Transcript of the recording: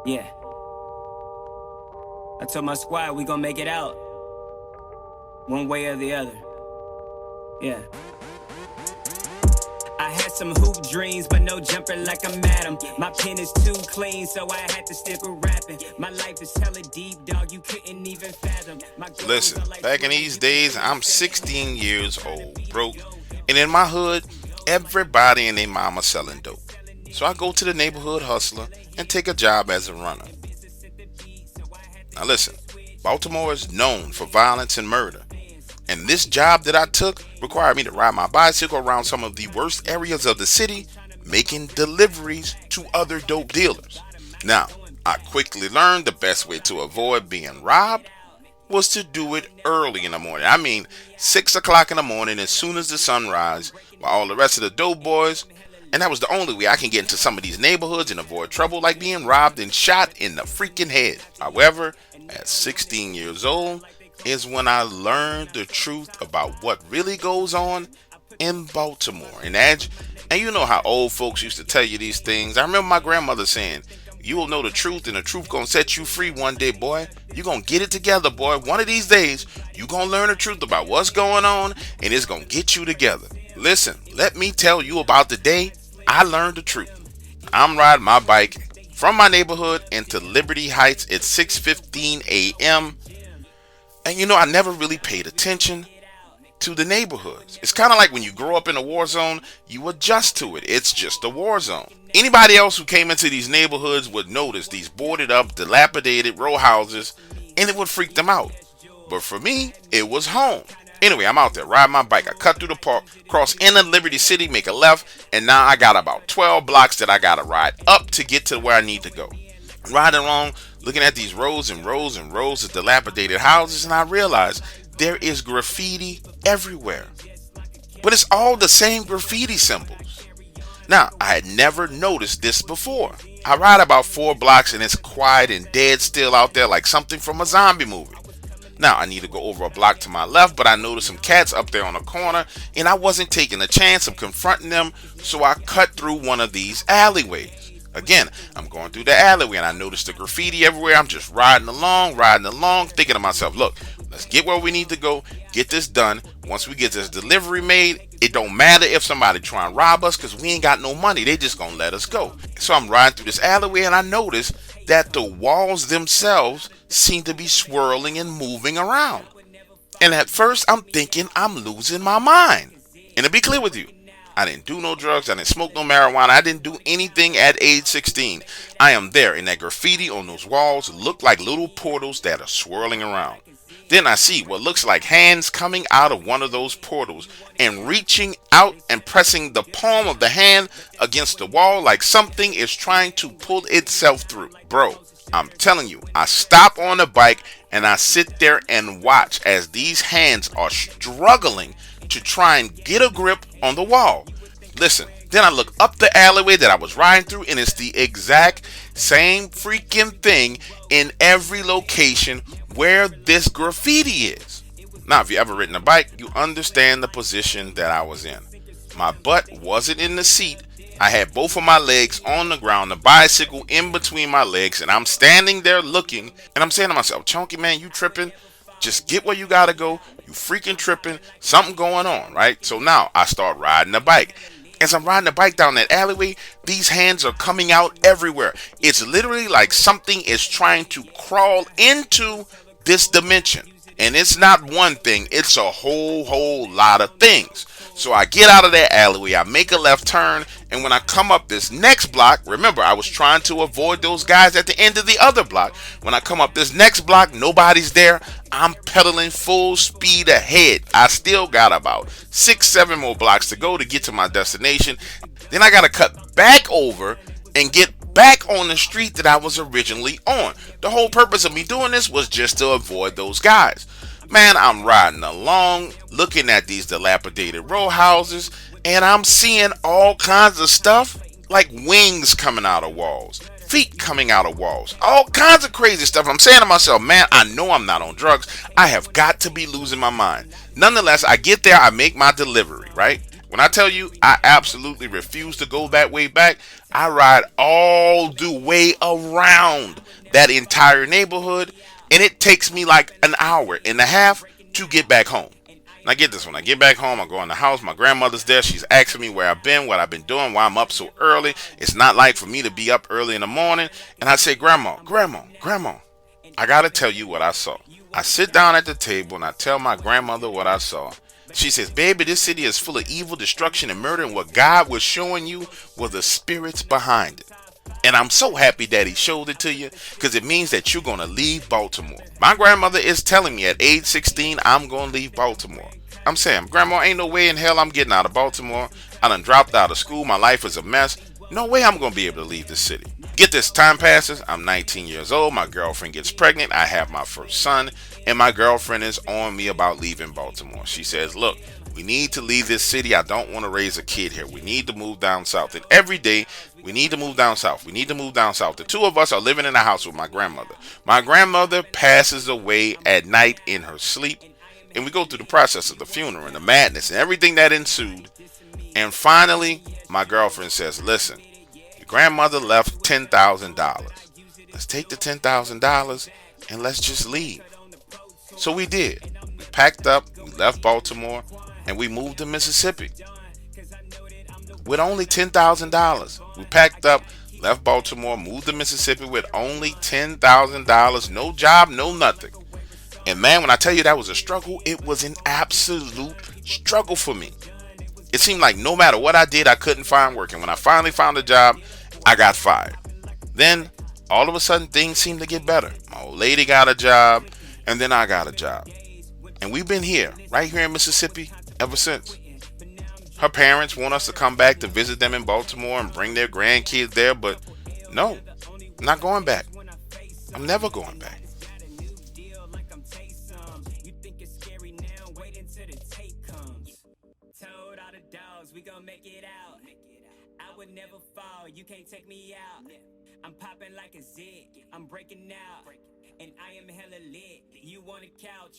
Yeah. I told my squad we gon' make it out. One way or the other. Yeah. I had some hoop dreams, but no jumper like I'm Adam. My pen is too clean, so I had to stick with rapping. My life is hella deep, dog, you couldn't even fathom. Listen, back in these days, I'm 16 years old, broke, and in my hood, everybody and their mama selling dope. So I go to the neighborhood hustler and take a job as a runner. Now listen, Baltimore is known for violence and murder. And this job that I took required me to ride my bicycle around some of the worst areas of the city, making deliveries to other dope dealers. Now, I quickly learned the best way to avoid being robbed was to do it early in the morning. I mean, 6 o'clock in the morning as soon as the sun rises, while all the rest of the dope boys. And that was the only way I can get into some of these neighborhoods and avoid trouble like being robbed and shot in the freaking head. However, at 16 years old is when I learned the truth about what really goes on in Baltimore. And you know how old folks used to tell you these things. I remember my grandmother saying, you will know the truth and the truth gonna set you free one day, boy. You gonna get it together, boy. One of these days, you gonna learn the truth about what's going on and it's gonna get you together. Listen, let me tell you about the day I learned the truth. I'm riding my bike from my neighborhood into Liberty Heights at 6:15 a.m. And you know, I never really paid attention to the neighborhoods. It's kind of like when you grow up in a war zone, you adjust to it. It's just a war zone. Anybody else who came into these neighborhoods would notice these boarded up, dilapidated row houses, and it would freak them out. But for me, it was home. Anyway, I'm out there riding my bike. I cut through the park, cross into Liberty City, make a left, and now I got about 12 blocks that I gotta ride up to get to where I need to go. Riding along, looking at these rows and rows and rows of dilapidated houses, and I realized there is graffiti everywhere. But it's all the same graffiti symbols. Now, I had never noticed this before. I ride about 4 blocks and it's quiet and dead still out there like something from a zombie movie. Now, I need to go over a block to my left, but I noticed some cats up there on the corner and I wasn't taking a chance of confronting them, so I cut through one of these alleyways. Again, I'm going through the alleyway and I noticed the graffiti everywhere. I'm just riding along, thinking to myself, look, let's get where we need to go, get this done. Once we get this delivery made, it don't matter if somebody try and rob us because we ain't got no money. They just gonna let us go. So I'm riding through this alleyway and I notice that the walls themselves seem to be swirling and moving around. And at first I'm thinking I'm losing my mind. And to be clear with you, I didn't do no drugs, I didn't smoke no marijuana, I didn't do anything at age 16. I am there, and that graffiti on those walls look like little portals that are swirling around. Then I see what looks like hands coming out of one of those portals and reaching out and pressing the palm of the hand against the wall like something is trying to pull itself through. Bro, I'm telling you, I stop on the bike and I sit there and watch as these hands are struggling to try and get a grip on the wall. Listen, then I look up the alleyway that I was riding through and it's the exact same freaking thing in every location where this graffiti is. Now, if you ever ridden a bike, you understand the position that I was in. My butt wasn't in the seat. I had both of my legs on the ground, the bicycle in between my legs, and I'm standing there looking, and I'm saying to myself, Chunky man, you tripping? Just get where you gotta go. You freaking tripping. Something going on, right? So now I start riding the bike. As I'm riding the bike down that alleyway, these hands are coming out everywhere. It's literally like something is trying to crawl into this dimension. And it's not one thing, it's a whole lot of things. So I get out of that alleyway, I make a left turn, and when I come up this next block, remember I was trying to avoid those guys at the end of the other block. When I come up this next block, nobody's there. I'm pedaling full speed ahead. I still got about 6-7 more blocks to go to get to my destination. Then I gotta cut back over and get back on the street that I was originally on. The whole purpose of me doing this was just to avoid those guys. Man, I'm riding along, looking at these dilapidated row houses, and I'm seeing all kinds of stuff, like wings coming out of walls, feet coming out of walls, all kinds of crazy stuff. I'm saying to myself, man, I know I'm not on drugs. I have got to be losing my mind. Nonetheless, I get there, I make my delivery, right? When I tell you I absolutely refuse to go that way back, I ride all the way around that entire neighborhood, and it takes me like an hour and a half to get back home. Now get this, when I get back home, I go in the house, my grandmother's there, she's asking me where I've been, what I've been doing, why I'm up so early. It's not like for me to be up early in the morning. And I say, Grandma, I gotta tell you what I saw. I sit down at the table and I tell my grandmother what I saw. She says, baby, this city is full of evil, destruction, and murder, and what God was showing you were the spirits behind it. And I'm so happy that he showed it to you, because it means that you're going to leave Baltimore. My grandmother is telling me at age 16, I'm going to leave Baltimore. I'm saying, Grandma, ain't no way in hell I'm getting out of Baltimore. I done dropped out of school. My life is a mess. No way I'm going to be able to leave this city. Get this, time passes. I'm 19 years old. My girlfriend gets pregnant. I have my first son. And my girlfriend is on me about leaving Baltimore. She says, look, we need to leave this city. I don't want to raise a kid here. We need to move down south. And every day, we need to move down south. We need to move down south. The two of us are living in a house with my grandmother. My grandmother passes away at night in her sleep. And we go through the process of the funeral and the madness and everything that ensued. And finally, my girlfriend says, listen, your grandmother left $10,000. Let's take the $10,000 and let's just leave. So we did. We packed up, we left Baltimore, and we moved to Mississippi with only $10,000. We packed up, left Baltimore, moved to Mississippi with only $10,000. No job, no nothing. And man, when I tell you that was a struggle, it was an absolute struggle for me. It seemed like no matter what I did, I couldn't find work. And when I finally found a job, I got fired. Then, all of a sudden, things seemed to get better. My old lady got a job, and then I got a job. And we've been here, right here in Mississippi, ever since. Her parents want us to come back to visit them in Baltimore and bring their grandkids there, but no, I'm not going back. I'm never going back. We gon' make it out. I would never fall, you can't take me out. I'm popping like a zit, I'm breaking out. And I am hella lit, you want a couch.